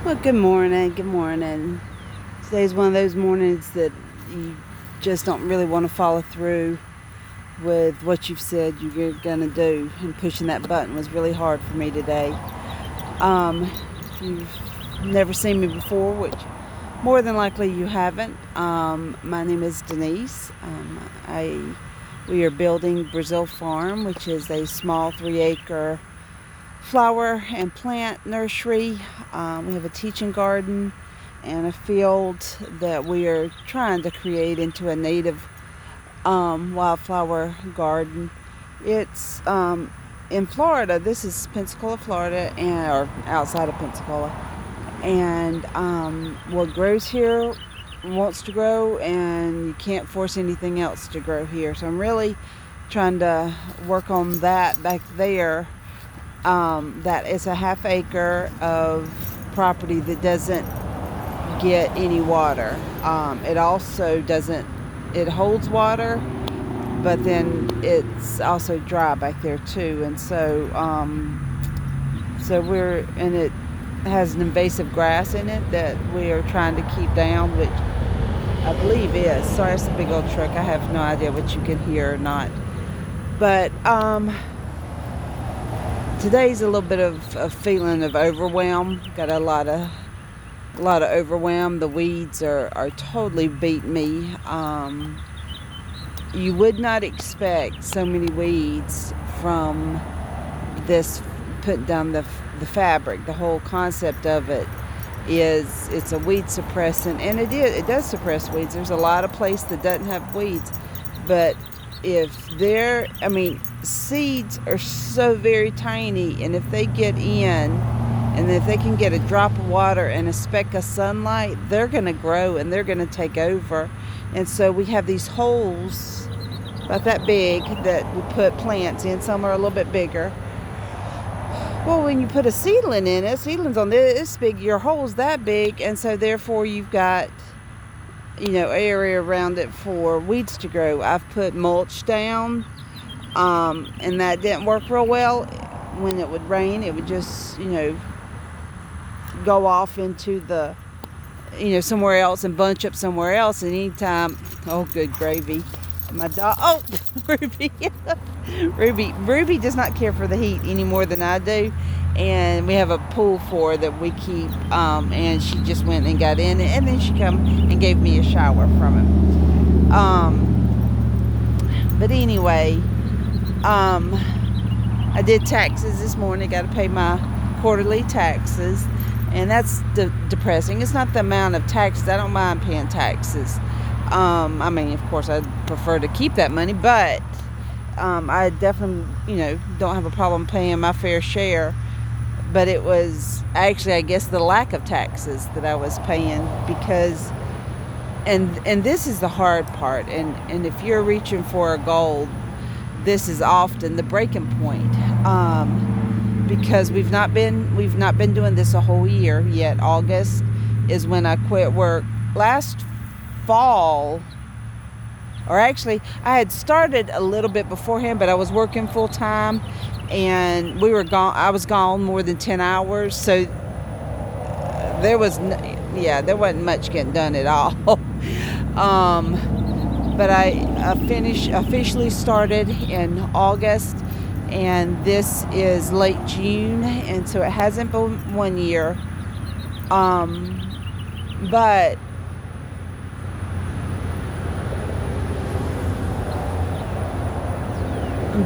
Well, good morning. Good morning. Today's one of those mornings that you just don't really want to follow through with what you've said you're going to do. And pushing that button was really hard for me today. If you've never seen me before, which more than likely you haven't, my name is Denise. We are building Brazil Farm, which is a small 3-acre flower and plant nursery. We have a teaching garden and a field that we are trying to create into a native wildflower garden. It's in Florida. This is Pensacola, Florida, or outside of Pensacola. And what grows here wants to grow, and you can't force anything else to grow here. So I'm really trying to work on that back there. That is a half acre of property that doesn't get any water. It also doesn't, it holds water, but then it's also dry back there too. And so and it has an invasive grass in it that we are trying to keep down, which I believe is, sorry, it's a big old truck. I have no idea what you can hear or not. But today's a little bit of a feeling of overwhelm. Got a lot of overwhelm. The weeds are totally beating me. You would not expect so many weeds from this, put down the fabric. The whole concept of it is it's a weed suppressant, and it does suppress weeds. There's a lot of places that doesn't have weeds, but seeds are so very tiny, and if they get in, and if they can get a drop of water and a speck of sunlight, they're going to grow and they're going to take over. And so we have these holes about that big that we put plants in. Some are a little bit bigger. Well, when you put a seedling in it, seedlings on this big, your hole's that big, and so therefore you've got area around it for weeds to grow. I've put mulch down, and that didn't work real well. When it would rain, it would just go off into the somewhere else and bunch up somewhere else. And anytime, oh good gravy, my dog, oh Ruby Ruby does not care for the heat any more than I do. And we have a pool for her that we keep, and she just went and got in, and then she come and gave me a shower from it. But anyway, I did taxes this morning. Got to pay my quarterly taxes, and that's depressing. It's not the amount of taxes. I don't mind paying taxes. Of course, I'd prefer to keep that money, but I definitely, don't have a problem paying my fair share. But it was actually, I guess, the lack of taxes that I was paying, because, and this is the hard part, and if you're reaching for a goal, this is often the breaking point, because we've not been doing this a whole year yet. August is when I quit work last fall. Or actually, I had started a little bit beforehand, but I was working full time, and we were gone. I was gone more than 10 hours, so there wasn't much getting done at all. But I officially started in August, and this is late June, and so it hasn't been 1 year.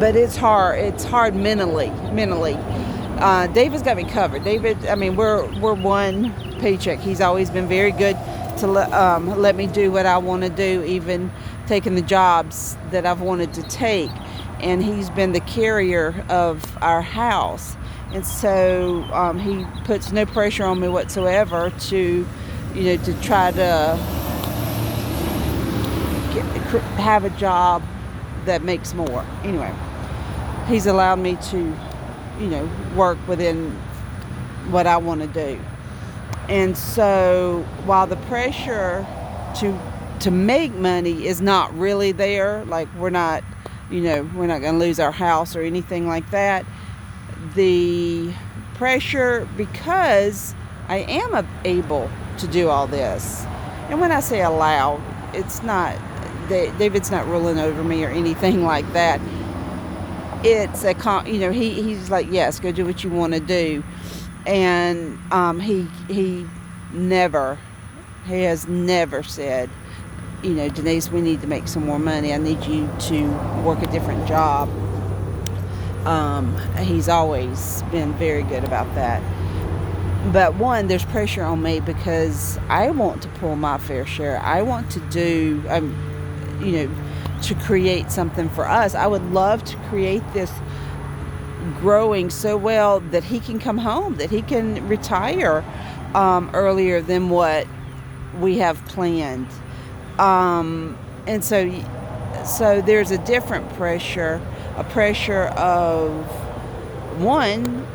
But it's hard. It's hard mentally. David's got me covered. David, we're one paycheck. He's always been very good to let me do what I want to do, even taking the jobs that I've wanted to take. And he's been the carrier of our house. And so he puts no pressure on me whatsoever to try to have a job that makes more. Anyway, he's allowed me to work within what I want to do. And so while the pressure to make money is not really there, like we're not going to lose our house or anything like that, the pressure, because I am able to do all this. And when I say allow, it's not, David's not ruling over me or anything like that. It's he's like, yes, go do what you want to do. And he never, he has never said, Denise, we need to make some more money. I need you to work a different job. He's always been very good about that. But one, there's pressure on me because I want to pull my fair share. I want to do, to create something for us. I would love to create this growing so well that he can come home, that he can retire earlier than what we have planned. And so there's a different pressure, a pressure of, one,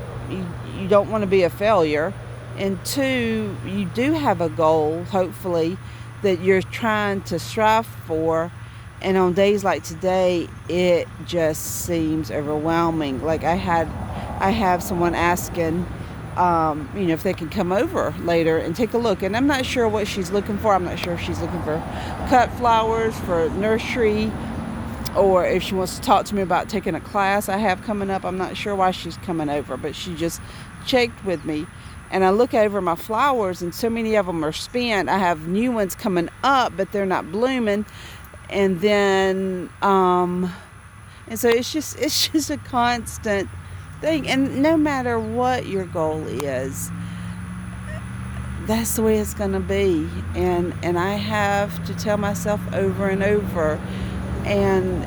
you don't want to be a failure, and two, you do have a goal, hopefully, that you're trying to strive for. And on days like today, it just seems overwhelming. Like I have someone asking, if they can come over later and take a look. And I'm not sure what she's looking for. I'm not sure if she's looking for cut flowers for nursery, or if she wants to talk to me about taking a class I have coming up. I'm not sure why she's coming over, but she just checked with me. And I look over my flowers, and so many of them are spent. I have new ones coming up, but they're not blooming. And then, and so it's just a constant thing. And no matter what your goal is, that's the way it's going to be. And I have to tell myself over and over. And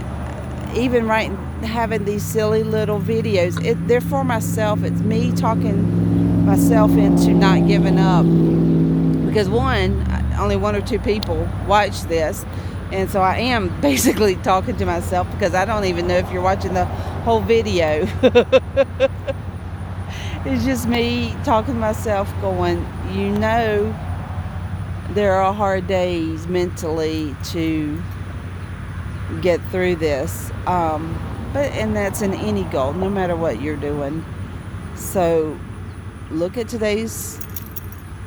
even having these silly little videos, they're for myself. It's me talking myself into not giving up. Because only one or two people watch this. And so I am basically talking to myself, because I don't even know if you're watching the whole video. It's just me talking to myself going, there are hard days mentally to get through this. And that's in any goal, no matter what you're doing. So look at today.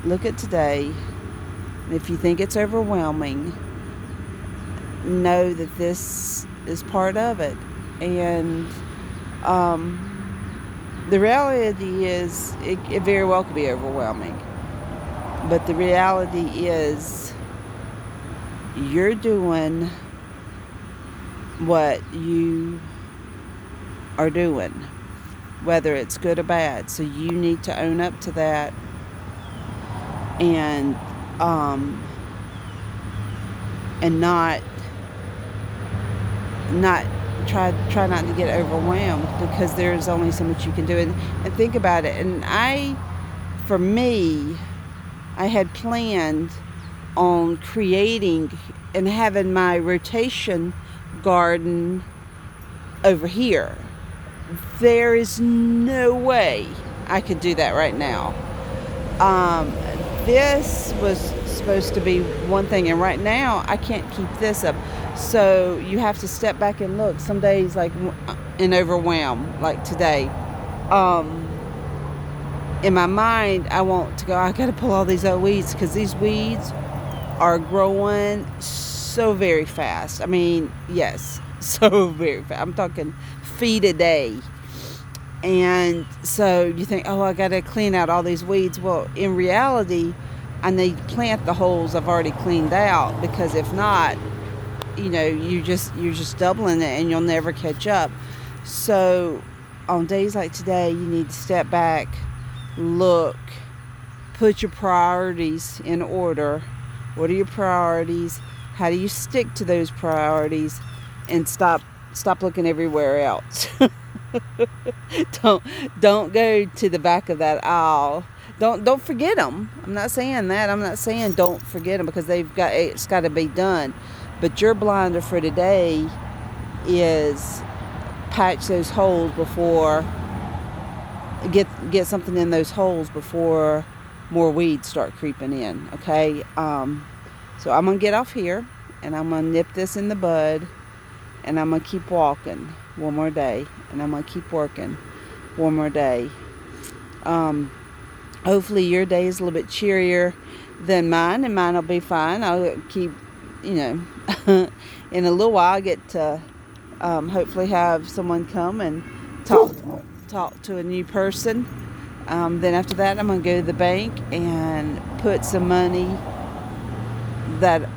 And if you think it's overwhelming, know that this is part of it. And the reality is it very well could be overwhelming, but the reality is you're doing what you are doing, whether it's good or bad. So you need to own up to that, and not try not to get overwhelmed, because there's only so much you can do. And think about it. And for me, I had planned on creating and having my rotation garden over here. There is no way I could do that right now. This was supposed to be one thing, and right now I can't keep this up. So you have to step back and look. Some days, like in overwhelm, like today, in my mind, I want to go, I got to pull all these old weeds, because these weeds are growing so very fast. I mean, yes, so very fast. I'm talking feet a day. And so you think, I got to clean out all these weeds. Well, in reality, I need to plant the holes I've already cleaned out, because if not, you're just doubling it and you'll never catch up. So on days like today, you need to step back, look, put your priorities in order. What are your priorities? How do you stick to those priorities? And stop looking everywhere else. Don't go to the back of that aisle. Don't forget them. I'm not saying that. I'm not saying don't forget them, because it's got to be done. But your blinder for today is patch those holes before, get something in those holes before more weeds start creeping in. Okay. So I'm gonna get off here, and I'm gonna nip this in the bud, and I'm gonna keep walking one more day, and I'm gonna keep working one more day. Hopefully your day is a little bit cheerier than mine, and mine will be fine. I'll keep, you know, in a little while I get to hopefully have someone come and talk to a new person. Then after that, I'm going to go to the bank and put some money that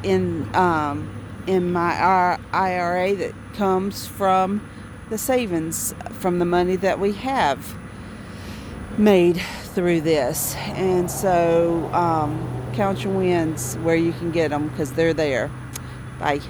in my IRA that comes from the savings from the money that we have made through this. And so count your wins where you can get them, because they're there. Bye.